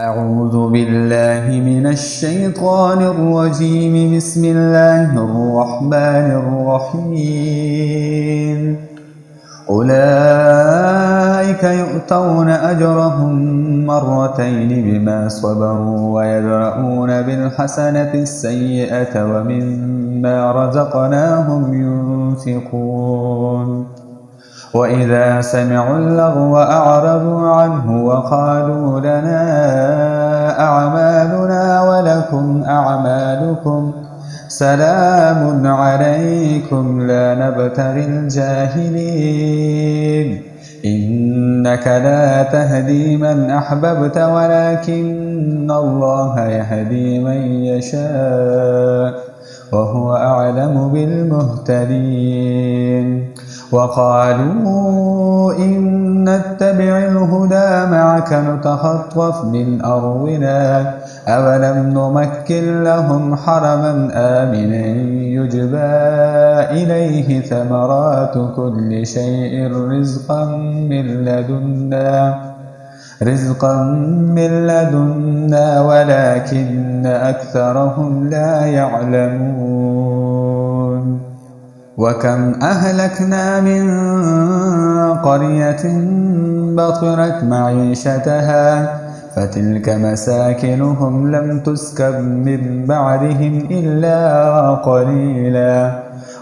أعوذ بالله من الشيطان الرجيم. بسم الله الرحمن الرحيم. أولئك يؤتون أجرهم مرتين بما صبروا ويدرؤون بالحسنة السيئة ومما رزقناهم ينفقون. وإذا سمعوا اللغو أعرضوا عنه وقالوا لنا أعمالنا ولكم أعمالكم سلام عليكم لا نبتغي الجاهلين. إنك لا تهدي من أحببت ولكن الله يهدي من يشاء وهو أعلم بالمهتدين. وقالوا إن نتبع الهدى معك نتخطف من أرضنا أولم نمكن لهم حرما آمنا يجبى إليه ثمرات كل شيء رزقا من لدنا ولكن أكثرهم لا يعلمون. وكم أهلكنا من قرية بطرت معيشتها فتلك مساكنهم لم تسكن من بعدهم إلا قليلا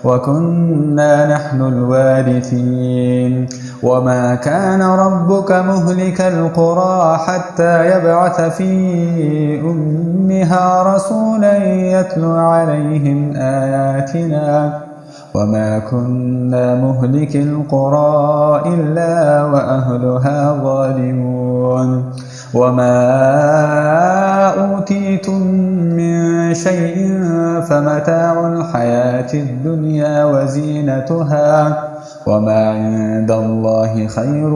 وكنا نحن الوارثين. وما كان ربك مهلك القرى حتى يبعث في أمها رسولا يتلو عليهم آياتنا وما كنا مهلك القرى إلا وأهلها ظالمون. وما أوتيتم من شيء فمتاع الحياة الدنيا وزينتها وما عند الله خير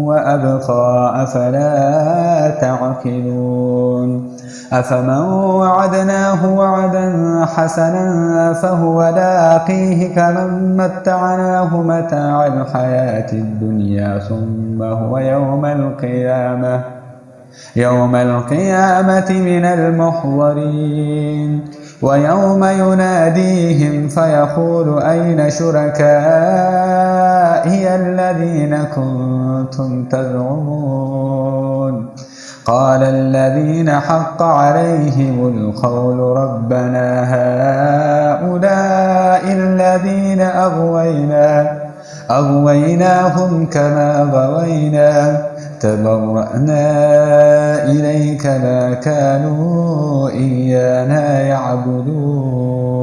وأبقى أفلا تعقلون. أفمن وعدناه وعدا حسنا فهو لاقيه كمن متعناه متاع الحياة الدنيا ثم هو يوم القيامة من المحضرين. ويوم يناديهم فيقول أين شركائي الذين كنتم تزعمون قال الذين حق عليهم القول ربنا هؤلاء الذين أغويناهم كما غوينا تبرأنا إليك ما كانوا إيانا يعبدون.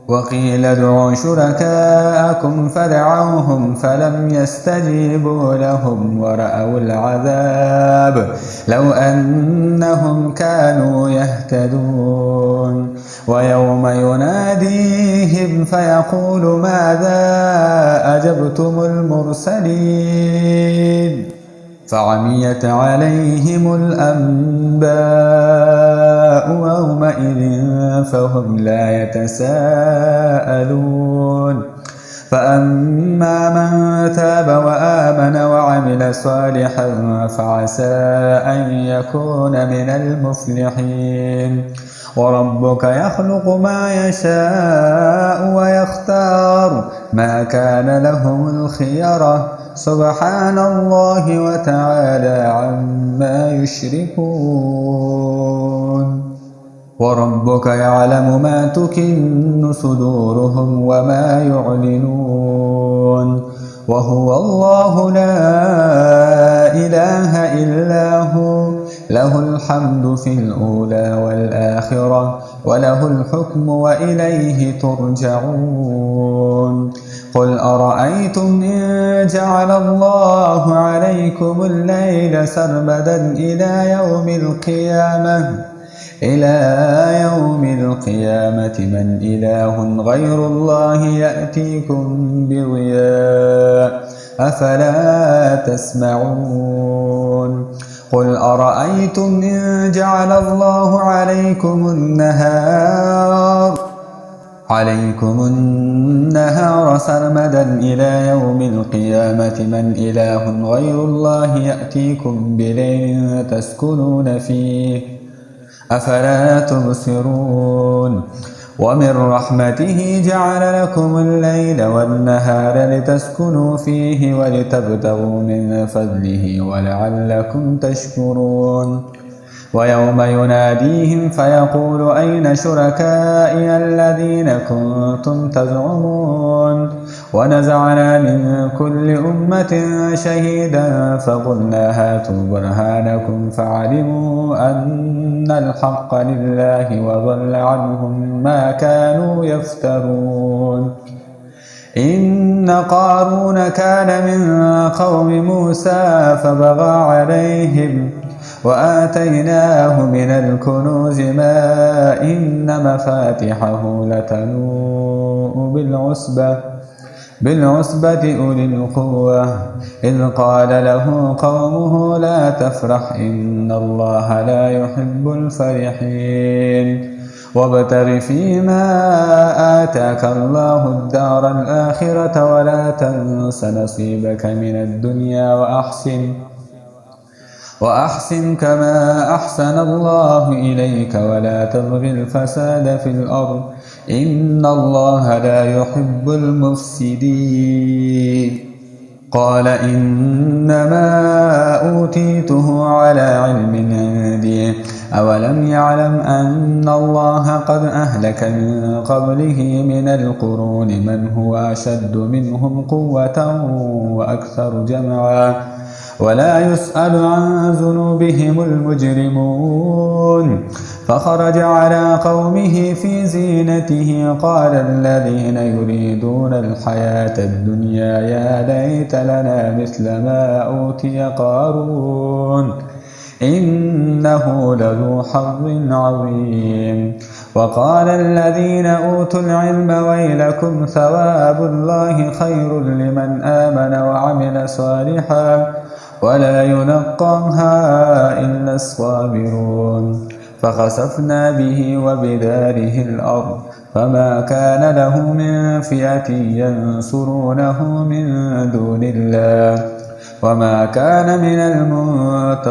وقيل ادعوا شركاءكم فدعوهم فلم يستجيبوا لهم ورأوا العذاب لو أنهم كانوا يهتدون. ويوم يناديهم فيقول ماذا أجبتم المرسلين فعميت عليهم الأنباء يومئذ فهم لا يتساءلون. فأما من تاب وآمن وعمل صالحا فعسى أن يكون من المفلحين. وربك يخلق ما يشاء ويختار ما كان لهم الخيرة سبحان الله وتعالى عما يشركون. وربك يعلم ما تكن صدورهم وما يعلنون وهو الله لا إله إلا هو له الحمد في الأولى والآخرة وله الحكم وإليه ترجعون. قل أرأيتم إن جعل الله عليكم الليل سرمدا إلى يوم القيامة من إله غير الله يأتيكم بضياء أفلا تسمعون. قل أرأيتم إن جعل الله عليكم النهار عليكم النهار سرمدا إلى يوم القيامة من إله غير الله يأتيكم بليل تسكنون فيه أفلا تبصرون ومن رحمته جعل لكم الليل والنهار لتسكنوا فيه ولتبتغوا من فضله ولعلكم تشكرون ويوم يناديهم فيقول أين شركائي الذين كنتم تزعمون ونزعنا من كل أمة شهيدا فقلنا هاتوا برهانكم فعلموا أن الحق لله وضل عنهم ما كانوا يفترون إن قارون كان من قوم موسى فبغى عليهم وآتيناه من الكنوز ما إن مفاتحه لتنوء بالعصبة أولي القوة إذ قال له قومه لا تفرح إن الله لا يحب الفرحين وابتغ فيما آتاك الله الدار الآخرة ولا تنس نصيبك من الدنيا وأحسن كما أحسن الله إليك ولا تبغ الفساد في الأرض إن الله لا يحب المفسدين قال إنما أوتيته على علم عندي أولم يعلم أن الله قد أهلك من قبله من القرون من هو أشد منهم قوة وأكثر جمعا ولا يسأل عن ذنوبهم المجرمون فخرج على قومه في زينته قال الذين يريدون الحياة الدنيا يا ليت لنا مثل ما أوتي قارون إنه لذو حظ عظيم وقال الذين أوتوا العلم ويلكم ثواب الله خير لمن آمن وعمل صالحا ولا يلقاها إلا الصابرون فخسفنا به وبداره الأرض فما كان له من فئة ينصرونه من دون الله وما كان من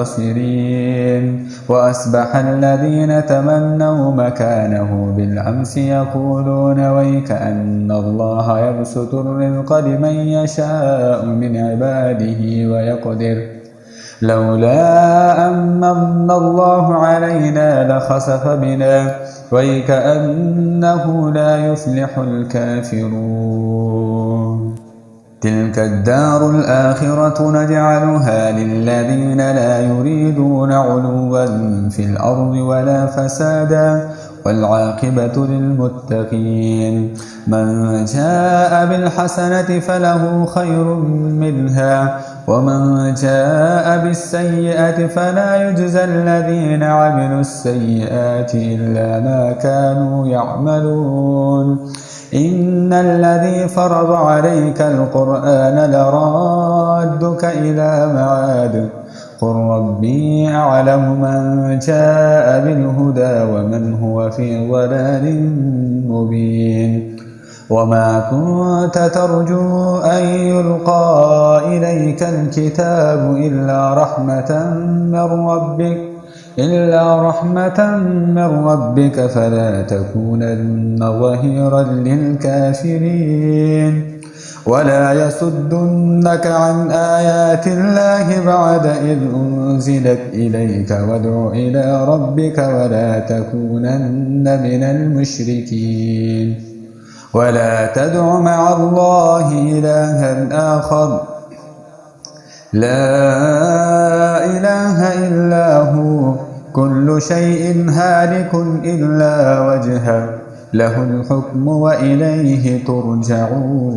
المنتصرين وأصبح الذين تمنوا مكانه بالأمس يقولون ويك أن الله يبسط الرزق لمن يشاء من عباده ويقدر لولا أمن الله علينا لخسف بنا ويك أنه لا يفلح الكافرون تلك الدار الآخرة نجعلها للذين لا يريدون علوا في الأرض ولا فسادا والعاقبة للمتقين من جاء بالحسنة فله خير منها ومن جاء بالسيئة فلا يجزى الذين عملوا السيئات إلا ما كانوا يعملون إن الذي فرض عليك القرآن لرادك إلى معاد قل ربي أعلم من جاء بالهدى ومن هو في ضلال مبين وما كنت ترجو أن يلقى إليك الكتاب إلا رحمة من ربك فلا تكونن ظهيرا للكافرين ولا يصدنك عن آيات الله بعد إذ أنزلت إليك وادع إلى ربك ولا تكونن من المشركين ولا تدع مع الله إلها آخر لا إله إلا هو كل شيء هالك إلا وجهه له الحكم وإليه ترجعون